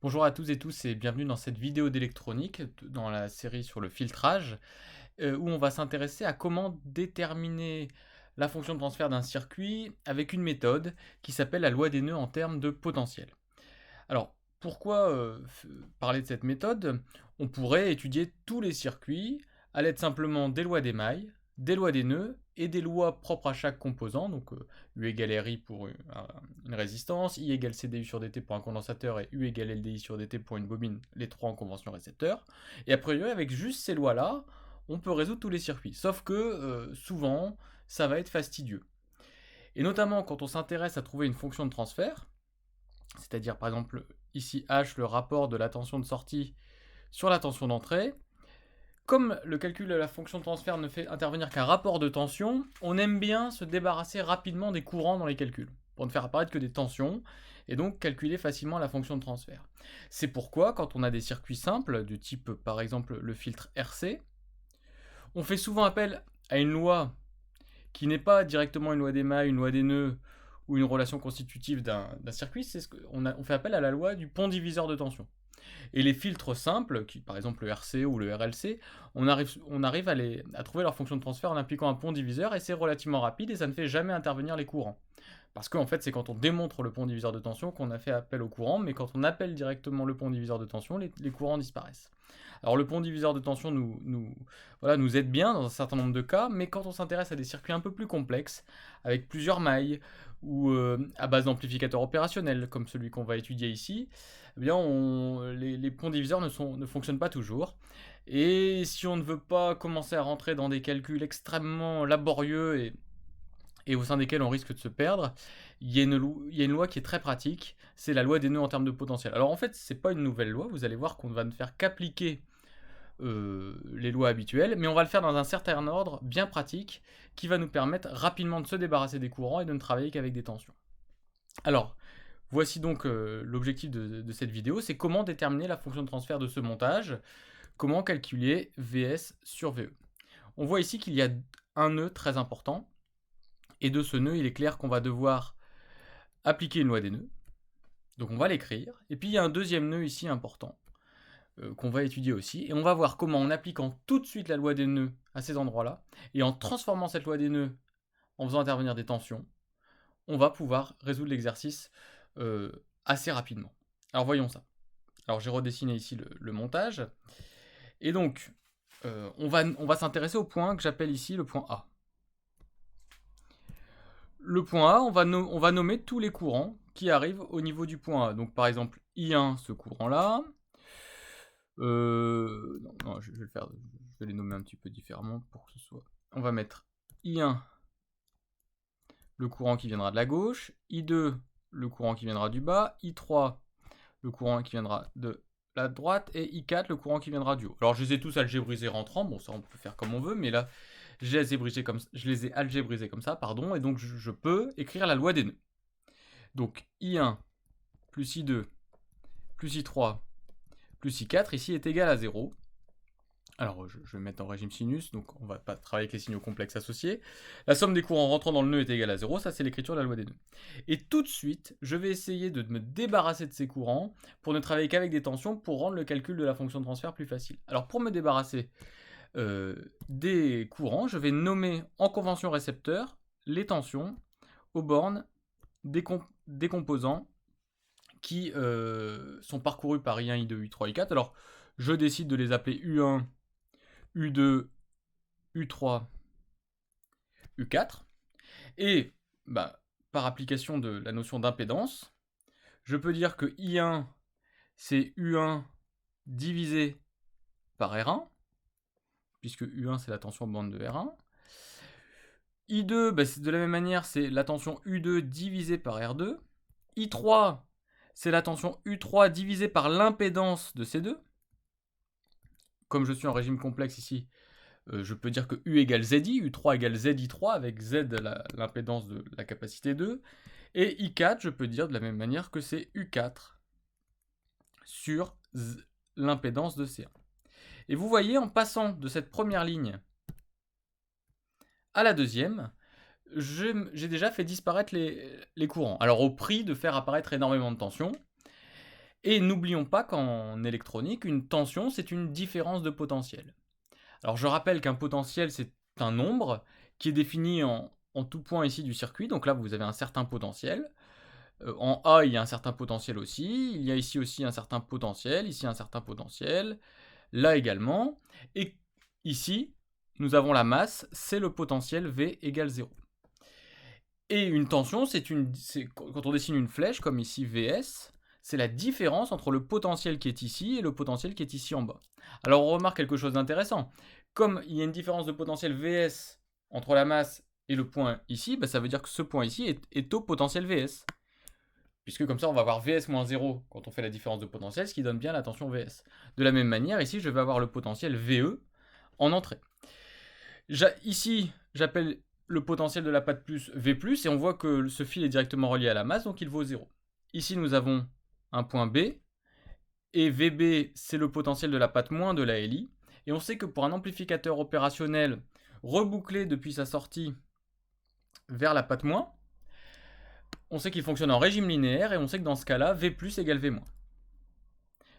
Bonjour à toutes et tous et bienvenue dans cette vidéo d'électronique, dans la série sur le filtrage, où on va s'intéresser à comment déterminer la fonction de transfert d'un circuit avec une méthode qui s'appelle la loi des nœuds en termes de potentiel. Alors, pourquoi parler de cette méthode? On pourrait étudier tous les circuits à l'aide simplement des lois d'émail, des lois des nœuds et des lois propres à chaque composant, donc U égale RI pour une résistance, I égale CDU sur DT pour un condensateur et U égale LDI sur DT pour une bobine, les trois en convention récepteur. Et a priori, avec juste ces lois-là, on peut résoudre tous les circuits. Sauf que souvent, ça va être fastidieux. Et notamment quand on s'intéresse à trouver une fonction de transfert, c'est-à-dire par exemple ici H, le rapport de la tension de sortie sur la tension d'entrée. Comme le calcul de la fonction de transfert ne fait intervenir qu'un rapport de tension, on aime bien se débarrasser rapidement des courants dans les calculs, pour ne faire apparaître que des tensions, et donc calculer facilement la fonction de transfert. C'est pourquoi, quand on a des circuits simples, du type par exemple le filtre RC, on fait souvent appel à une loi qui n'est pas directement une loi des mailles, une loi des nœuds, ou une relation constitutive d'un circuit, c'est on fait appel à la loi du pont diviseur de tension. Et les filtres simples, qui, par exemple le RC ou le RLC, on arrive à trouver leur fonction de transfert en appliquant un pont diviseur, et c'est relativement rapide et ça ne fait jamais intervenir les courants. Parce qu'en fait, c'est quand on démontre le pont diviseur de tension qu'on a fait appel au courant, mais quand on appelle directement le pont diviseur de tension, les courants disparaissent. Alors le pont diviseur de tension nous aide bien dans un certain nombre de cas, mais quand on s'intéresse à des circuits un peu plus complexes, avec plusieurs mailles, ou à base d'amplificateurs opérationnels, comme celui qu'on va étudier ici, eh bien les ponts diviseurs ne fonctionnent pas toujours. Et si on ne veut pas commencer à rentrer dans des calculs extrêmement laborieux et au sein desquels on risque de se perdre, il y a une loi qui est très pratique, c'est la loi des nœuds en termes de potentiel. Alors en fait, c'est pas une nouvelle loi, vous allez voir qu'on va ne faire qu'appliquer les lois habituelles, mais on va le faire dans un certain ordre bien pratique qui va nous permettre rapidement de se débarrasser des courants et de ne travailler qu'avec des tensions. Alors, voici donc l'objectif de cette vidéo, c'est comment déterminer la fonction de transfert de ce montage, comment calculer Vs sur Ve. On voit ici qu'il y a un nœud très important, et de ce nœud, il est clair qu'on va devoir appliquer une loi des nœuds, donc on va l'écrire, et puis il y a un deuxième nœud ici important, qu'on va étudier aussi, et on va voir comment en appliquant tout de suite la loi des nœuds à ces endroits-là, et en transformant cette loi des nœuds en faisant intervenir des tensions, on va pouvoir résoudre l'exercice assez rapidement. Alors voyons ça. Alors j'ai redessiné ici le montage, et donc on va s'intéresser au point que j'appelle ici le point A. Le point A, on va nommer tous les courants qui arrivent au niveau du point A. Donc par exemple I1, ce courant-là. Non, je vais les nommer un petit peu différemment pour que ce soit. On va mettre I1, le courant qui viendra de la gauche, I2, le courant qui viendra du bas, I3, le courant qui viendra de la droite, et I4, le courant qui viendra du haut. Alors je les ai tous algébrisés rentrants, bon ça on peut faire comme on veut, mais là je les ai algébrisés comme ça, pardon, et donc je peux écrire la loi des nœuds. Donc I1 plus I2 plus I3 plus I4 ici est égal à 0. Alors je vais mettre en régime sinus, donc on va pas travailler avec les signaux complexes associés. La somme des courants rentrant dans le nœud est égale à 0, ça c'est l'écriture de la loi des nœuds. Et tout de suite, je vais essayer de me débarrasser de ces courants pour ne travailler qu'avec des tensions pour rendre le calcul de la fonction de transfert plus facile. Alors pour me débarrasser des courants, je vais nommer en convention récepteur les tensions aux bornes des composants qui sont parcourus par I1, I2, I3, I4. Alors, je décide de les appeler U1, U2, U3, U4. Et bah, par application de la notion d'impédance, je peux dire que I1, c'est U1 divisé par R1, puisque U1, c'est la tension bande de R1. I2, bah, de la même manière, c'est la tension U2 divisée par R2. I3, c'est la tension U3 divisée par l'impédance de C2. Comme je suis en régime complexe ici, je peux dire que U égale ZI, U3 égale ZI3 avec Z l'impédance de la capacité 2. Et I4, je peux dire de la même manière que c'est U4 sur l'impédance de C1. Et vous voyez, en passant de cette première ligne à la deuxième, j'ai déjà fait disparaître les courants. Alors au prix de faire apparaître énormément de tension. Et n'oublions pas qu'en électronique, une tension, c'est une différence de potentiel. Alors je rappelle qu'un potentiel, c'est un nombre qui est défini en tout point ici du circuit. Donc là, vous avez un certain potentiel. En A, il y a un certain potentiel aussi. Il y a ici aussi un certain potentiel. Ici, un certain potentiel. Là également. Et ici, nous avons la masse. C'est le potentiel V égale 0. Et une tension, quand on dessine une flèche, comme ici VS, c'est la différence entre le potentiel qui est ici et le potentiel qui est ici en bas. Alors on remarque quelque chose d'intéressant. Comme il y a une différence de potentiel VS entre la masse et le point ici, bah ça veut dire que ce point ici est au potentiel VS. Puisque comme ça, on va avoir VS moins 0 quand on fait la différence de potentiel, ce qui donne bien la tension VS. De la même manière, ici, je vais avoir le potentiel VE en entrée. Ici, j'appelle le potentiel de la patte plus V+, et on voit que ce fil est directement relié à la masse, donc il vaut 0. Ici, nous avons un point B, et VB, c'est le potentiel de la patte moins de la LI, et on sait que pour un amplificateur opérationnel rebouclé depuis sa sortie vers la patte moins, on sait qu'il fonctionne en régime linéaire, et on sait que dans ce cas-là, V+ égale V-.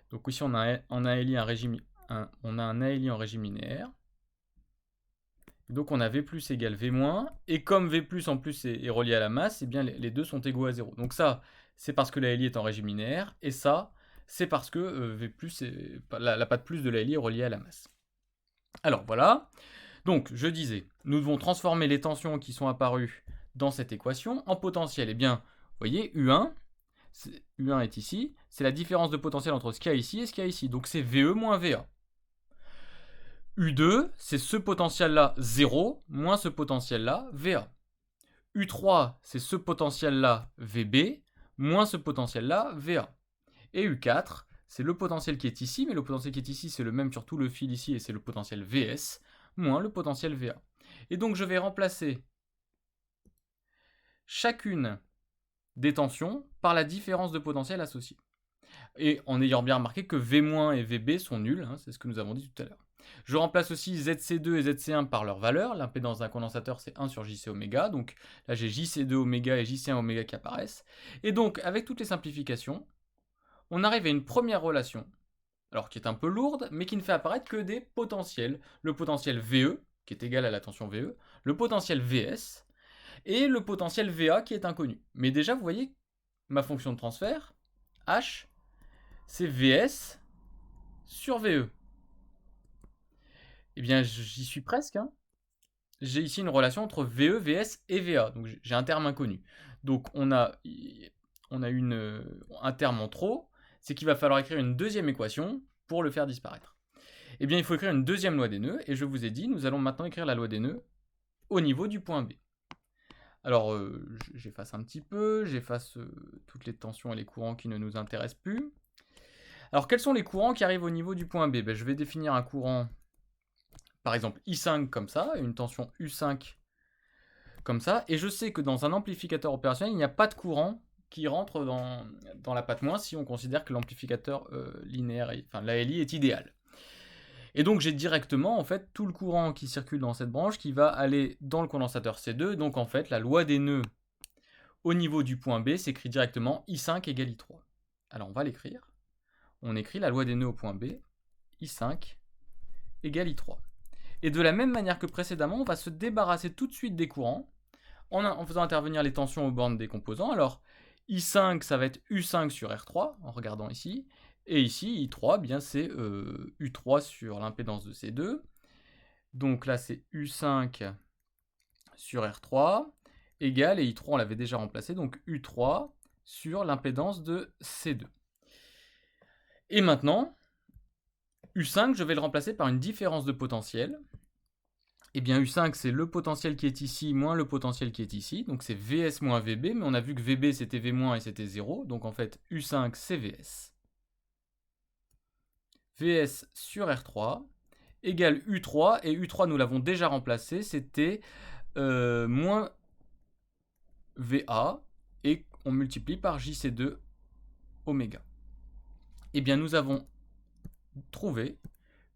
Donc ici, on a un ALI en régime linéaire. Donc on a V+ égale V-, et comme V+ en plus est relié à la masse, eh bien les deux sont égaux à 0. Donc ça, c'est parce que la LI est en régime linéaire, et ça, c'est parce que V+, la patte plus de la LI est reliée à la masse. Alors voilà, donc je disais, nous devons transformer les tensions qui sont apparues dans cette équation en potentiel. Eh bien, vous voyez, U1 est ici, c'est la différence de potentiel entre ce qu'il y a ici et ce qu'il y a ici. Donc c'est VE moins VA. U2, c'est ce potentiel-là 0 moins ce potentiel-là VA. U3, c'est ce potentiel-là VB moins ce potentiel-là VA. Et U4, c'est le potentiel qui est ici, mais le potentiel qui est ici, c'est le même sur tout le fil ici, et c'est le potentiel VS moins le potentiel VA. Et donc je vais remplacer chacune des tensions par la différence de potentiel associée. Et en ayant bien remarqué que V- et VB sont nuls, hein, c'est ce que nous avons dit tout à l'heure. Je remplace aussi ZC2 et ZC1 par leur valeur. L'impédance d'un condensateur, c'est 1 sur JC oméga. Donc là, j'ai JC2 oméga et JC1 oméga qui apparaissent. Et donc, avec toutes les simplifications, on arrive à une première relation, alors qui est un peu lourde, mais qui ne fait apparaître que des potentiels. Le potentiel VE, qui est égal à la tension VE, le potentiel VS, et le potentiel VA qui est inconnu. Mais déjà, vous voyez, ma fonction de transfert, H, c'est VS sur VE. Eh bien, j'y suis presque. Hein. J'ai ici une relation entre VE, VS et VA. Donc j'ai un terme inconnu. Donc on a un terme en trop. C'est qu'il va falloir écrire une deuxième équation pour le faire disparaître. Eh bien, il faut écrire une deuxième loi des nœuds. Et je vous ai dit, nous allons maintenant écrire la loi des nœuds au niveau du point B. Alors, j'efface un petit peu. J'efface toutes les tensions et les courants qui ne nous intéressent plus. Alors, quels sont les courants qui arrivent au niveau du point B? Je vais définir un courant, par exemple I5 comme ça, et une tension U5 comme ça, et je sais que dans un amplificateur opérationnel, il n'y a pas de courant qui rentre dans la patte moins si on considère que l'amplificateur linéaire, enfin l'ALI est idéal. Et donc j'ai directement en fait tout le courant qui circule dans cette branche qui va aller dans le condensateur C2, donc en fait la loi des nœuds au niveau du point B s'écrit directement I5 égale I3. Alors on va l'écrire. On écrit la loi des nœuds au point B, I5 égale I3. Et de la même manière que précédemment, on va se débarrasser tout de suite des courants en faisant intervenir les tensions aux bornes des composants. Alors, I5, ça va être U5 sur R3, en regardant ici. Et ici, I3, bien c'est U3 sur l'impédance de C2. Donc là, c'est U5 sur R3 égale, et I3, on l'avait déjà remplacé, donc U3 sur l'impédance de C2. Et maintenant, U5, je vais le remplacer par une différence de potentiel. Eh bien, U5, c'est le potentiel qui est ici moins le potentiel qui est ici. Donc, c'est VS moins VB. Mais on a vu que VB, c'était V- et c'était 0. Donc, en fait, U5, c'est VS. VS sur R3 égale U3. Et U3, nous l'avons déjà remplacé. C'était moins VA. Et on multiplie par JC2 oméga. Eh bien, nous avons trouvé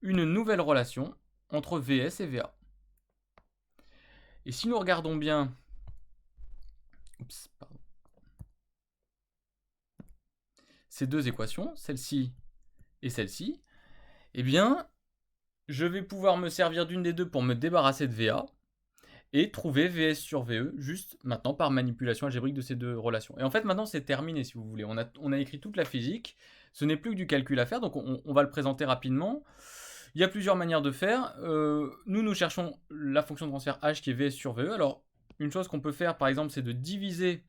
une nouvelle relation entre VS et VA. Et si nous regardons bien... ces deux équations, celle-ci et celle-ci, eh bien, je vais pouvoir me servir d'une des deux pour me débarrasser de VA et trouver VS sur VE juste maintenant par manipulation algébrique de ces deux relations. Et en fait, maintenant, c'est terminé, si vous voulez. On a écrit toute la physique, ce n'est plus que du calcul à faire, donc on va le présenter rapidement. Il y a plusieurs manières de faire. Nous cherchons la fonction de transfert h qui est VS sur VE. Alors, une chose qu'on peut faire, par exemple, c'est de diviser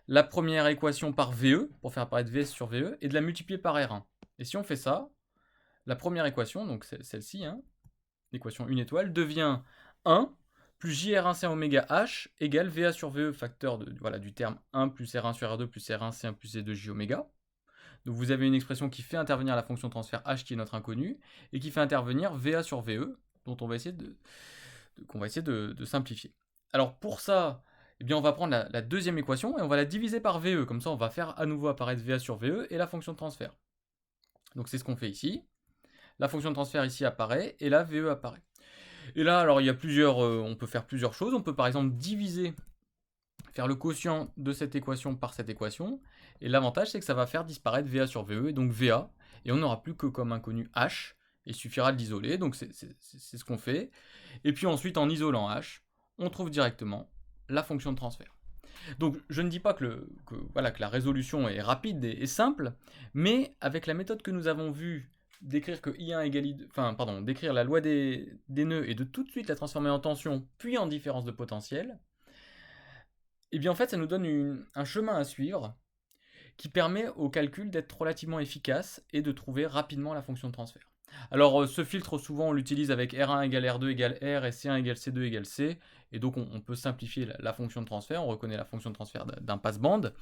la première équation par VE, pour faire apparaître VS sur VE, et de la multiplier par R1. Et si on fait ça, la première équation, donc celle-ci, hein, l'équation 1 étoile, devient 1 plus JR1C oméga H égale VA sur VE, facteur du terme 1 plus R1 sur R2 plus R1C1 plus C2J oméga. Donc vous avez une expression qui fait intervenir la fonction de transfert H qui est notre inconnue, et qui fait intervenir VA sur VE, dont on va essayer de simplifier. Alors pour ça, eh bien on va prendre la deuxième équation et on va la diviser par VE, comme ça on va faire à nouveau apparaître VA sur VE et la fonction de transfert. Donc c'est ce qu'on fait ici. La fonction de transfert ici apparaît, et là VE apparaît. Et là, alors il y a on peut faire plusieurs choses. On peut par exemple faire le quotient de cette équation par cette équation. Et l'avantage, c'est que ça va faire disparaître VA sur VE, et donc VA. Et on n'aura plus que comme inconnu H. Il suffira de l'isoler, donc c'est ce qu'on fait. Et puis ensuite, en isolant H, on trouve directement la fonction de transfert. Donc je ne dis pas que la résolution est rapide et simple, mais avec la méthode que nous avons vue d'écrire que I1 égale I2, d'écrire la loi des nœuds et de tout de suite la transformer en tension, puis en différence de potentiel, et bien en fait ça nous donne un chemin à suivre qui permet au calcul d'être relativement efficace et de trouver rapidement la fonction de transfert. Alors ce filtre, souvent on l'utilise avec R1 égale R2 égale R et C1 égale C2 égale C, et donc on peut simplifier la fonction de transfert, on reconnaît la fonction de transfert d'un passe-bande.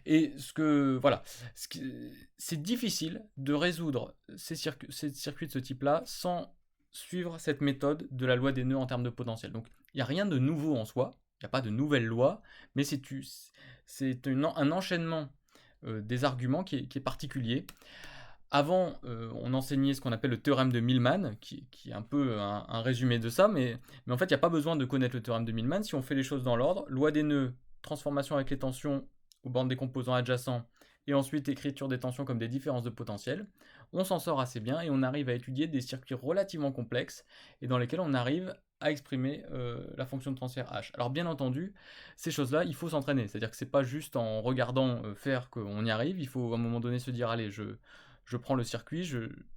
Et c'est difficile de résoudre ces circuits de ce type-là sans suivre cette méthode de la loi des nœuds en termes de potentiel. Donc il n'y a rien de nouveau en soi, il n'y a pas de nouvelle loi, mais c'est un enchaînement des arguments qui est particulier. Avant, on enseignait ce qu'on appelle le théorème de Millman, qui est un peu un résumé de ça, mais en fait, il n'y a pas besoin de connaître le théorème de Millman. Si on fait les choses dans l'ordre, loi des nœuds, transformation avec les tensions aux bornes des composants adjacents, et ensuite écriture des tensions comme des différences de potentiel, on s'en sort assez bien et on arrive à étudier des circuits relativement complexes et dans lesquels on arrive à exprimer la fonction de transfert H. Alors bien entendu, ces choses-là, il faut s'entraîner, c'est-à-dire que c'est pas juste en regardant faire qu'on y arrive, il faut à un moment donné se dire allez, je prends le circuit,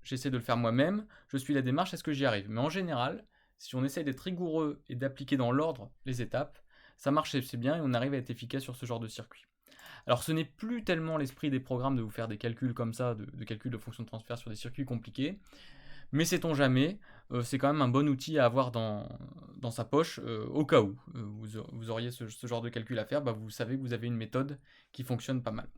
j'essaie de le faire moi-même, je suis la démarche, est-ce que j'y arrive? Mais en général, si on essaie d'être rigoureux et d'appliquer dans l'ordre les étapes, ça marche assez bien et on arrive à être efficace sur ce genre de circuit. Alors ce n'est plus tellement l'esprit des programmes de vous faire des calculs comme ça, de calcul de fonctions de transfert sur des circuits compliqués, mais sait-on jamais, c'est quand même un bon outil à avoir dans sa poche, au cas où vous auriez ce genre de calcul à faire, vous savez que vous avez une méthode qui fonctionne pas mal.